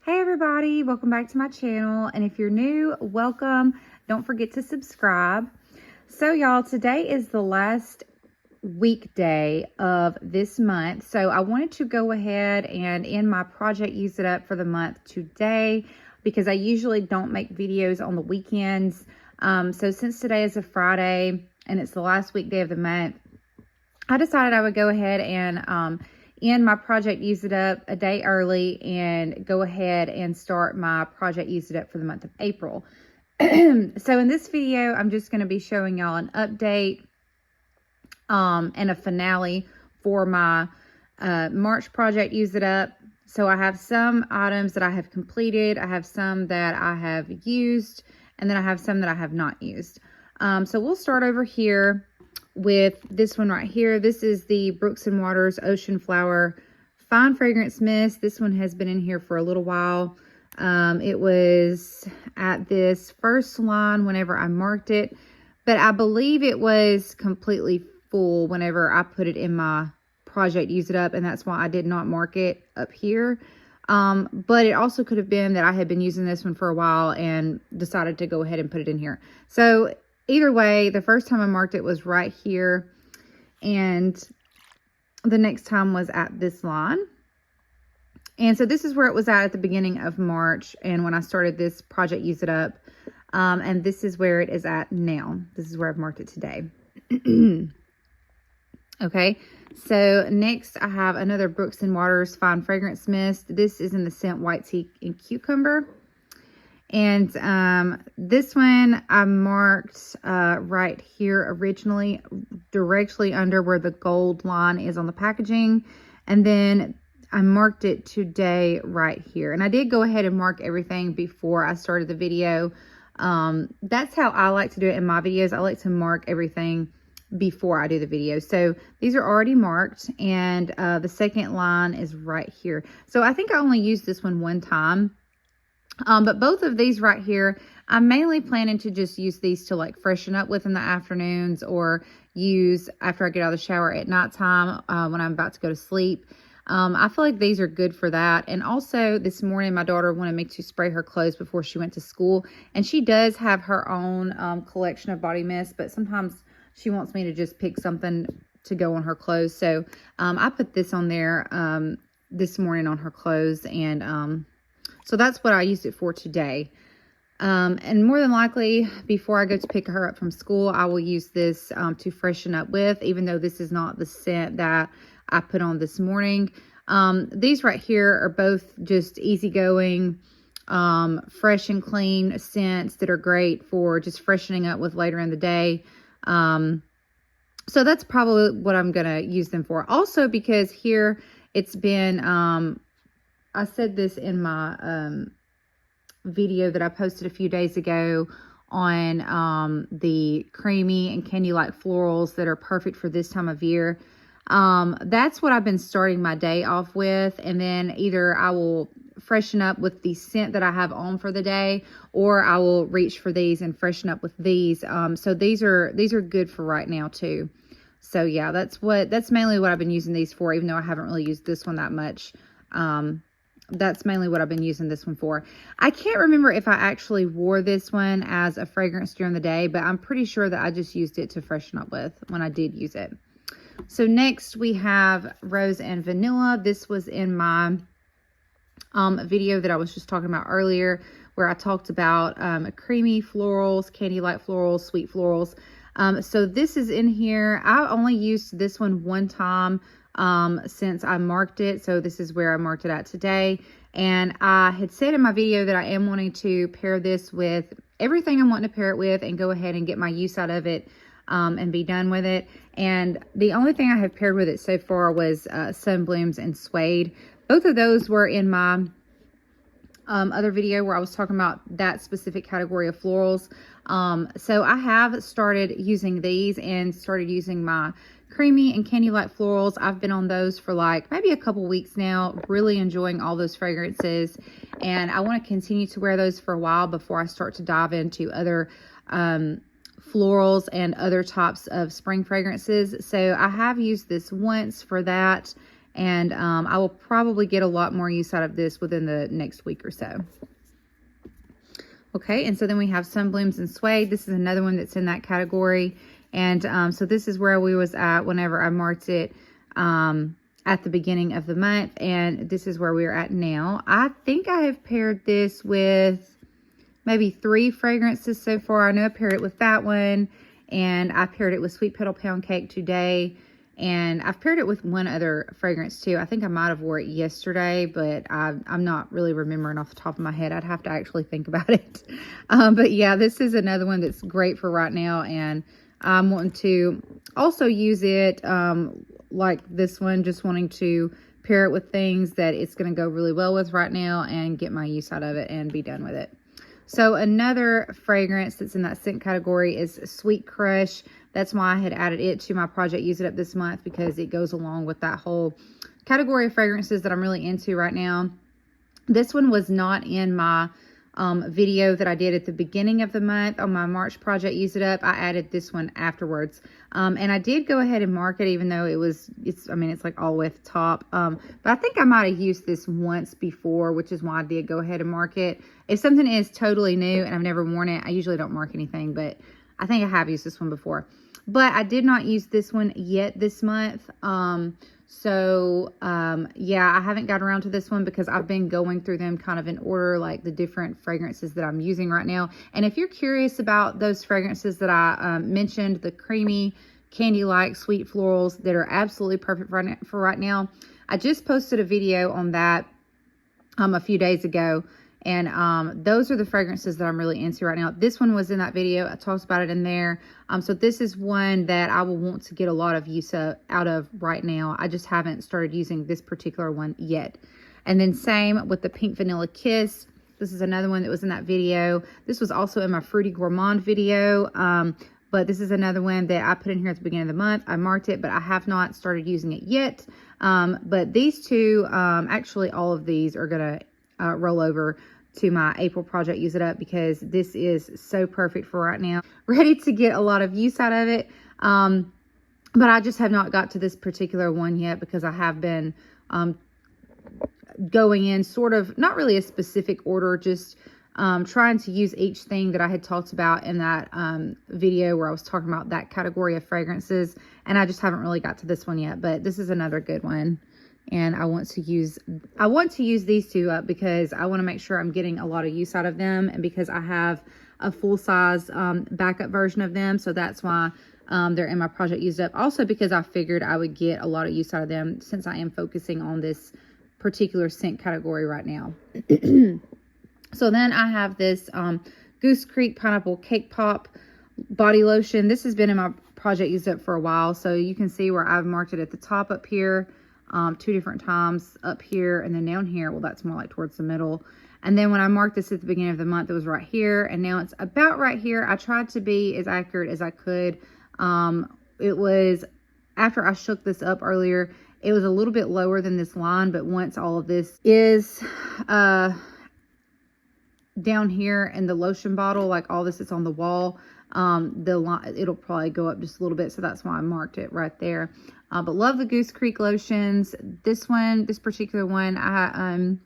Hey everybody, welcome back to my channel, and if you're new, welcome. Don't forget to subscribe. So y'all, today is the last weekday of this month, so I wanted to go ahead and end my project use it up for the month today, because I usually don't make videos on the weekends. So since today is a Friday and it's the last weekday of the month, I decided I would go ahead and end my project use it up a day early and go ahead and start my project use it up for the month of April. So in this video, I'm just going to be showing y'all an update and a finale for my March project use it up. So I have some items that I have completed, I have some that I have used, and then I have some that I have not used. So we'll start over here with this one right here. This is the Brooks & Waters Ocean Flower Fine Fragrance Mist. This one has been in here for a little while. It was at this first line whenever I marked it, but I believe it was completely full whenever I put it in my project use it up, and that's why I did not mark it up here. But it also could have been that I had been using this one for a while and decided to go ahead and put it in here. So either way, the first time I marked it was right here, and the next time was at this line. And so this is where it was at the beginning of March, and when I started this project use it up, and this is where it is at now. This is where I've marked it today. Okay, so next I have another Brooks & Waters Fine Fragrance Mist. This is in the scent White Tea and Cucumber. And this one I marked right here originally, directly under where the gold line is on the packaging. And then I marked it today right here. And I did go ahead and mark everything before I started the video. That's how I like to do it in my videos. I like to mark everything before I do the video. So these are already marked, and the second line is right here. So I think I only used this one time. But both of these right here, I'm mainly planning to just use these to like freshen up with in the afternoons, or use after I get out of the shower at nighttime when I'm about to go to sleep. I feel like these are good for that. And also this morning, my daughter wanted me to spray her clothes before she went to school. And she does have her own collection of body mist, but sometimes she wants me to just pick something to go on her clothes. So I put this on there this morning on her clothes, and so that's what I used it for today. And more than likely, before I go to pick her up from school, I will use this to freshen up with, even though this is not the scent that I put on this morning. These right here are both just easygoing, fresh and clean scents that are great for just freshening up with later in the day. So that's probably what I'm going to use them for. Also, because here it's been, I said this in my video that I posted a few days ago on the creamy and candy-like florals that are perfect for this time of year. That's what I've been starting my day off with, and then either I will freshen up with the scent that I have on for the day, or I will reach for these and freshen up with these. So these are good for right now too. So yeah, that's mainly what I've been using these for, even though I haven't really used this one that much. That's mainly what I've been using this one for. I can't remember if I actually wore this one as a fragrance during the day, but I'm pretty sure that I just used it to freshen up with when I did use it. So next we have Rose and Vanilla. This was in my video that I was just talking about earlier, where I talked about creamy florals, candy-like florals, sweet florals. So this is in here. I only used this one time since I marked it. So this is where I marked it at today. And I had said in my video that I am wanting to pair this with everything I'm wanting to pair it with and go ahead and get my use out of it and be done with it. And the only thing I have paired with it so far was Sunblooms and Suede. Both of those were in my other video where I was talking about that specific category of florals. So I have started using these and started using my creamy and candy-like florals. I've been on those for like maybe a couple weeks now, really enjoying all those fragrances, and I want to continue to wear those for a while before I start to dive into other florals and other types of spring fragrances. So I have used this once for that, And I will probably get a lot more use out of this within the next week or so. Okay, and so then we have Sunblooms and Suede. This is another one that's in that category. And so this is where we was at whenever I marked it at the beginning of the month. And this is where we are at now. I think I have paired this with maybe 3 fragrances so far. I know I paired it with that one. And I paired it with Sweet Petal Pound Cake today. And I've paired it with one other fragrance too. I think I might have wore it yesterday, but I'm not really remembering off the top of my head. I'd have to actually think about it. But yeah, this is another one that's great for right now. And I'm wanting to also use it like this one, just wanting to pair it with things that it's going to go really well with right now and get my use out of it and be done with it. So another fragrance that's in that scent category is Sweet Crush. That's why I had added it to my project Use It Up this month, because it goes along with that whole category of fragrances that I'm really into right now. This one was not in my video that I did at the beginning of the month on my March project Use It Up. I added this one afterwards. And I did go ahead and mark it, even though it's like all the way at the top. But I think I might have used this once before, which is why I did go ahead and mark it. If something is totally new and I've never worn it, I usually don't mark anything, but I think I have used this one before. But I did not use this one yet this month. Yeah, I haven't got around to this one because I've been going through them kind of in order, like the different fragrances that I'm using right now. And if you're curious about those fragrances that I mentioned, the creamy, candy-like, sweet florals that are absolutely perfect for right now, I just posted a video on that a few days ago. And those are the fragrances that I'm really into right now. This one was in that video. I talked about it in there. So this is one that I will want to get a lot of use out of right now. I just haven't started using this particular one yet. And then same with the Pink Vanilla Kiss. This is another one that was in that video. This was also in my Fruity Gourmand video. But this is another one that I put in here at the beginning of the month. I marked it, but I have not started using it yet. But these two, actually all of these are going to roll over to my April project Use It Up, because this is so perfect for right now. Ready to get a lot of use out of it. But I just have not got to this particular one yet, because I have been going in sort of not really a specific order, just trying to use each thing that I had talked about in that video where I was talking about that category of fragrances. And I just haven't really got to this one yet, but this is another good one. And I want to use these two up because I want to make sure I'm getting a lot of use out of them, and because I have a full-size backup version of them. So that's why they're in my project Used Up. Also because I figured I would get a lot of use out of them, since I am focusing on this particular scent category right now. So then I have this Goose Creek Pineapple Cake Pop body lotion. This has been in my project Used Up for a while. So you can see where I've marked it at the top up here. 2 different times up here, and then down here. Well, that's more like towards the middle. And then when I marked this at the beginning of the month, it was right here, and now it's about right here. I tried to be as accurate as I could. It was, after I shook this up earlier, it was a little bit lower than this line, but once all of this is down here in the lotion bottle, like all this is on the wall, the line, it'll probably go up just a little bit. So that's why I marked it right there. But love the Goose Creek lotions. This particular one, I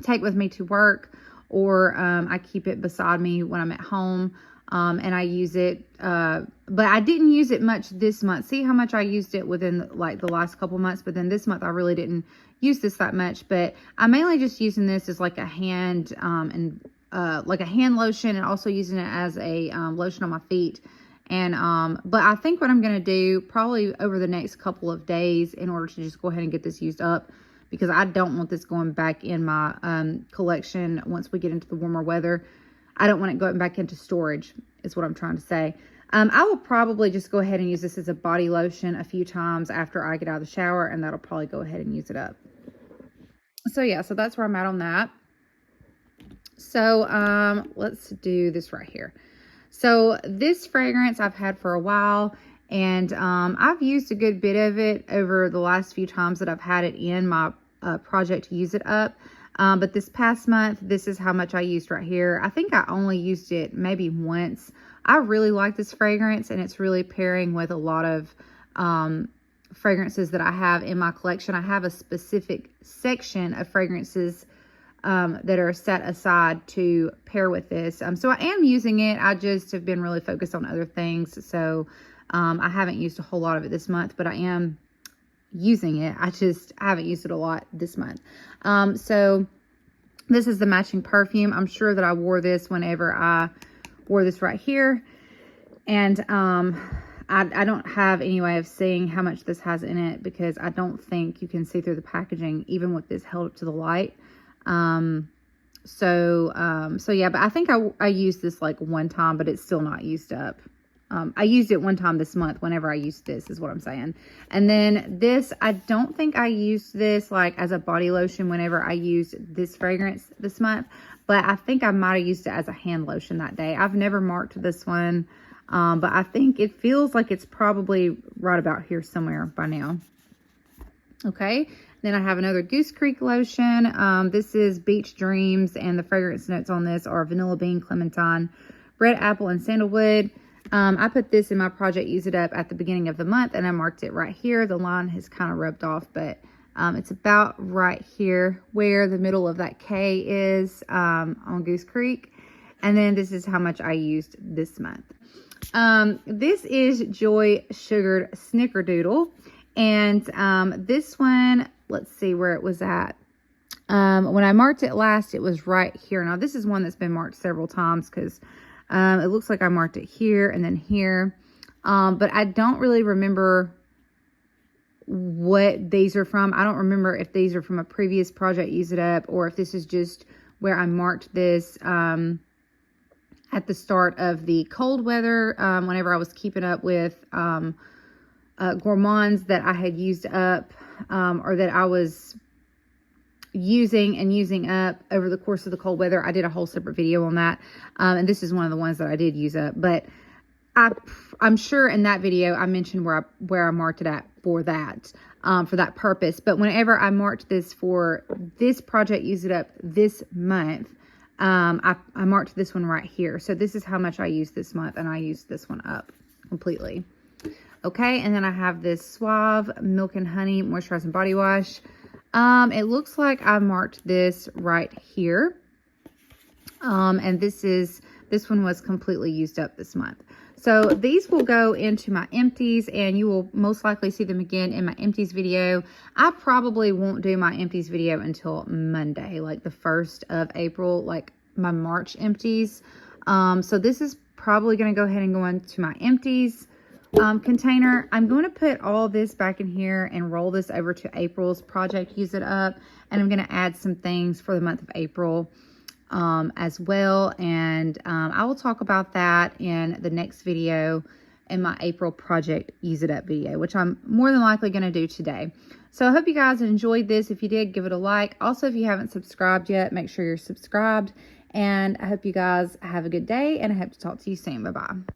take with me to work, or I keep it beside me when I'm at home. And I use it, but I didn't use it much this month. See how much I used it within like the last couple months, but then this month I really didn't use this that much. But I'm mainly just using this as like a hand like a hand lotion, and also using it as a lotion on my feet. And but I think what I'm going to do probably over the next couple of days, in order to just go ahead and get this used up, because I don't want this going back in my collection once we get into the warmer weather. I don't want it going back into storage, is what I'm trying to say. I will probably just go ahead and use this as a body lotion a few times after I get out of the shower, and that'll probably go ahead and use it up. So yeah, so that's where I'm at on that. So let's do this right here. So this fragrance I've had for a while, and I've used a good bit of it over the last few times that I've had it in my project to Use It Up. But this past month, this is how much I used right here. I think I only used it maybe once. I really like this fragrance, and it's really pairing with a lot of fragrances that I have in my collection. I have a specific section of fragrances that are set aside to pair with this. So I am using it. I just have been really focused on other things. So I haven't used a whole lot of it this month, but I am using it. I haven't used it a lot this month. So this is the matching perfume. I'm sure that I wore this whenever I wore this right here. And I don't have any way of seeing how much this has in it, because I don't think you can see through the packaging, even with this held up to the light. So yeah, but I think I used this like one time, but it's still not used up. I used it one time this month whenever I used this, is what I'm saying. And then this, I don't think I used this like as a body lotion whenever I used this fragrance this month, but I think I might have used it as a hand lotion that day. I've never marked this one, but I think it feels like it's probably right about here somewhere by now. Okay. Then I have another Goose Creek lotion. This is Beach Dreams, and the fragrance notes on this are vanilla bean, clementine, red apple, and sandalwood. I put this in my project Use It Up at the beginning of the month, and I marked it right here. The line has kind of rubbed off, but it's about right here where the middle of that K is on Goose Creek. And then this is how much I used this month. This is Joy Sugared Snickerdoodle. And this one, let's see where it was at. When I marked it last, it was right here. Now, this is one that's been marked several times, because it looks like I marked it here and then here. But I don't really remember what these are from. I don't remember if these are from a previous project Use It Up, or if this is just where I marked this at the start of the cold weather, whenever I was keeping up with gourmands that I had used up, or that I was using up over the course of the cold weather. I did a whole separate video on that, and this is one of the ones that I did use up. But I'm sure in that video I mentioned where I marked it at for that purpose. But whenever I marked this for this project Use It Up this month, I marked this one right here. So this is how much I used this month, and I used this one up completely. Okay, and then I have this Suave Milk and Honey Moisturizing Body Wash. It looks like I marked this right here. And this one was completely used up this month. So these will go into my empties, and you will most likely see them again in my empties video. I probably won't do my empties video until Monday, like the 1st of April, like my March empties. So this is probably going to go ahead and go into my empties container. I'm going to put all this back in here and roll this over to April's project Use It Up, and I'm going to add some things for the month of April as well, and I will talk about that in the next video, in my April project Use It Up video, which I'm more than likely going to do today. So I hope you guys enjoyed this. If you did, give it a like. Also, if you haven't subscribed yet, make sure you're subscribed, and I hope you guys have a good day, and I hope to talk to you soon. Bye-bye.